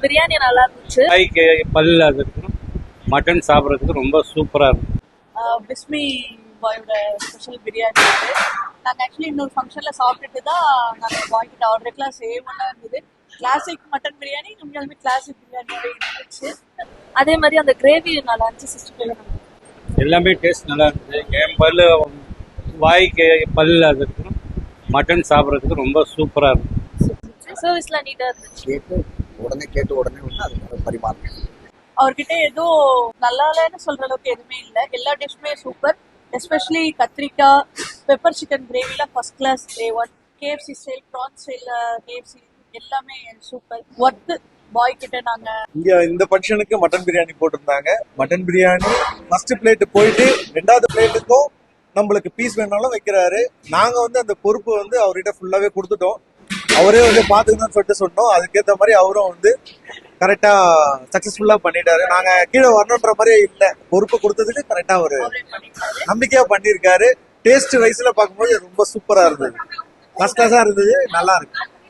பிரியாணி நல்லா இருந்துச்சு. காய்க்கு பல்ல அதுக்கும் மட்டன் சாப்பிட்றதுக்கு ரொம்ப சூப்பராக இருக்கும். பிஸ்மி பாயோட ஸ்பெஷல் பிரியாணி வந்து நாங்கள் ஆக்சுவலி இன்னொரு ஃபங்க்ஷனில் சாப்பிட்டுட்டு தான் நாங்கள் வாங்கிட்டு ஆர்டருக்குலாம் சேவனாக இருந்தது. கிளாசிக் மட்டன் பிரியாணி உண்மையாலுமே கிளாசிக் பிரியாணியாகவே இருந்துச்சு. அதே மாதிரி அந்த கிரேவி நல்லா இருந்துச்சு. சிஸ்டர் எல்லாமே டேஸ்ட் நல்லா இருந்தது. என் பல்லு வாய்க்கு பல்ல அதுக்கும் மட்டன் சாப்பிட்றதுக்கு ரொம்ப சூப்பராக இருக்கும். சர்வீஸ்லாம் நீட்டாக இருந்துச்சு. கேட்டு உடனே வந்து அது பரிமாறணும். அவர்கிட்ட ஏதோ நல்லா இல்லைன்னு சொல்ற அளவுக்கு எதுவுமே இல்லை. எல்லா டிஷ்ஷுமே சூப்பர். எஸ்பெஷலி கத்திரிக்காய் பெப்பர் சிக்கன் கிரேவில first class. A1 KFC style prawn style KFC எல்லாமே சூப்பர். ஒர்த்து. பாய் கிட்ட நாங்க இங்க இந்த ஃபங்க்ஷனுக்கு மட்டன் பிரியாணி போட்டிருந்தாங்க. மட்டன் பிரியாணி ஃபர்ஸ்ட் பிளேட் போயிட்டு ரெண்டாவது பிளேட்டுக்கும் நம்மளுக்கு பீஸ் வேணாலும் வைக்கிறாரு. நாங்க வந்து அந்த பொறுப்பு வந்து அவர்கிட்ட ஃபுல்லாவே கொடுத்துட்டோம். அவரே வந்து பாத்துக்கணும்னு சொல்லிட்டு சொன்னோம். அதுக்கேற்ற மாதிரி அவரும் வந்து கரெக்டா சக்சஸ்ஃபுல்லா பண்ணிட்டாரு. நாங்க கீழே வரணுன்ற மாதிரியே இல்லை, பொறுப்பு கொடுத்ததுக்கு கரெக்டா ஒரு நம்பிக்கையா பண்ணிருக்காரு. டேஸ்ட் வைஸ்ல பார்க்கும்போது ரொம்ப சூப்பரா இருந்தது, ஃபர்ஸ்ட் கிளாஸா இருந்தது, நல்லா இருக்கு.